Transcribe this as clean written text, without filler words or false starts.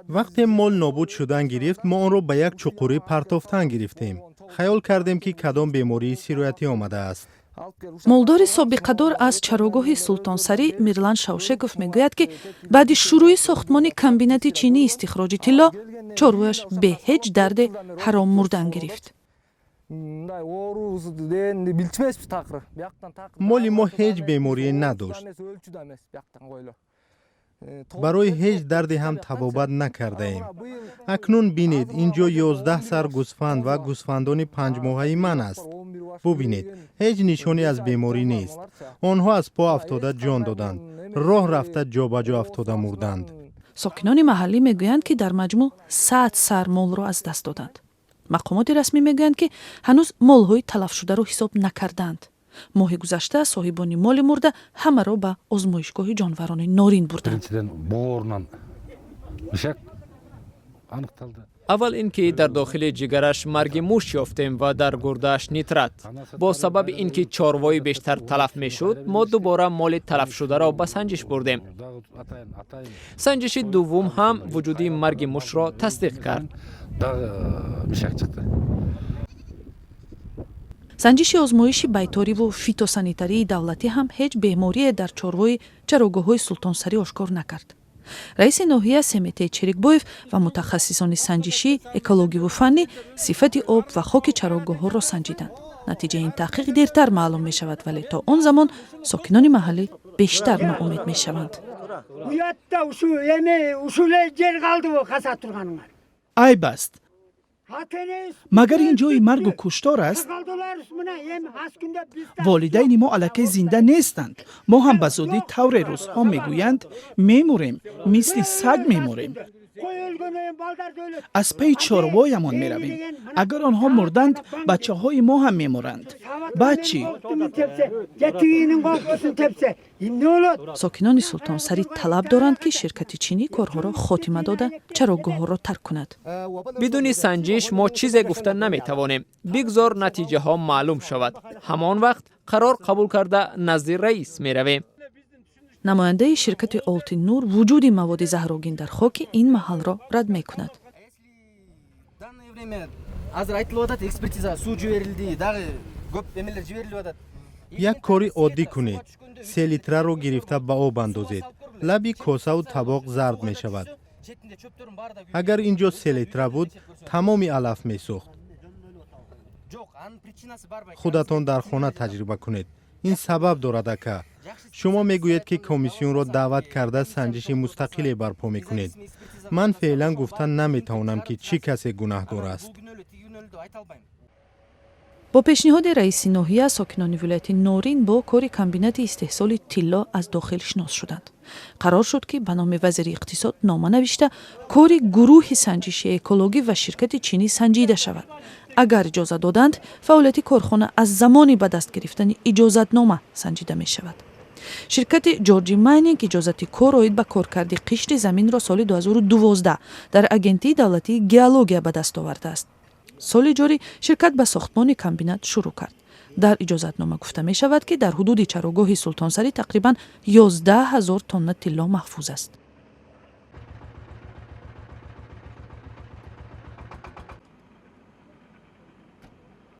وقتی مال نابود شدن گرفت ما آن را به یک چقوری پرتافتن گرفتیم. خیال کردیم که کدام بیماری سیرویتی آمده است. молдори собиқадор аз чарогоҳи султонсарӣ мирлан шавшеков мегӯяд ки баъди шурӯи сохтмони комбинати чинии истихроҷи тилло чорвояш бе ҳеҷ дарде ҳаром мурдан гирифт. مال ما هیچ بیماری نداشت. برای هیچ دردی هم طبابت نکرده ایم. اکنون بینید اینجا 11 سر گوسفند و گوسفندان 5 ماهه من است. ببینید هیچ نشانی از بیماری نیست. آنها از پا افتاده جان دادند. راه رفته جا به جا افتاده مردند. ساکنان محلی میگویند که در مجموع 100 سر مال را از دست دادند. مقامات رسمی میگویند که هنوز مال‌های تلف شده را حساب نکردند. моҳи гузашта соҳибони моли мурда ҳамаро ба озмоишгоҳи ҷонварони норин бурданд. اول اینکه در داخل جگرش مرگ موش یافتیم و در گردهش نیترات. با سبب اینکه چاروایی بیشتر تلف میشد ما دوباره مال تلف شده را به سنجش بردیم. سنجش دوم هم وجودی مرگ موش را تصدیق کرد. санҷиши озмоиши байториву фитосанитарии давлатӣ ҳам ҳеҷ беморие дар чорвои чарогоҳҳои султонсарӣ ошкор накард. раиси ноҳия семетаи черикбоев ва мутахассисони санҷишӣ, экологиву фаннӣ сифати об ва хоки чарогоҳҳоро санҷиданд. натиҷаи ин таҳқиқ дертар маълум мешавад, вале то он замон сокинони маҳаллӣ бештар ноумед мешаванд. айб аст. магар ин ҷои маргу куштор аст? волидайни мо аллакай зинда нестанд. мо ҳам ба зудӣ тавре рӯзҳо мегӯянд мемурем, мисли саг мемурем. аз паи чорвоямон меравем. агар онҳо мурданд, бачаҳои мо ҳам мемуранд. баъд чӣ? сокинони султонсарӣ талаб доранд ки ширкати чинӣ корҳоро хотима дода чарогоҳҳоро тарк кунад. بدون سنجش ما چیزی گفته نمیتوانیم. بگذار نتیجه ها معلوم شود. همان وقت قرار قبول کرده نزد رئیس میرویم. намояндаи ширкати олтин нур вуҷуди маводи заҳрогин дар хоки ин маҳалро рад мекунад. یک کاری عادی کنید. 3 لیتر رو گرفته به آب اندازید. لبی کاسه و طبق زرد می شود. اگر اینجا 3 لیتر بود تمامی علف می سوخت. خودتان در خانه تجربه کنید. این سبب دارد که شما میگویید که کمیسیون را دعوت کرده سنجش مستقلی برپا میکنید. من فعلا گفتن نمیتوانم که چی کسی گناهگار است. бо пешниҳоди раиси ноҳия сокинони вилояти норин бо кори комбинати истеҳсоли тилло аз дохил шинос шуданд. қарор шуд ки ба номи вазири иқтисод нома навишта кори гурӯҳи санҷиши экологӣ ва ширкати чинӣ санҷида шавад. агар иҷоза доданд, фаъолияти корхона аз замони ба даст гирифтани иҷозатнома санҷида мешавад. ширкати ҷорҷи майнинг иҷозати кор оид ба коркарди қишри заминро соли 2012 дар агентии давлатии геология ба даст овардааст. соли ҷорӣ ширкат ба сохтмони комбинат шурӯъ кард. дар иҷозатнома гуфта мешавад ки дар ҳудуди чарогоҳи султонсарӣ тақрибан 11 000 тонна тилло маҳфуз аст.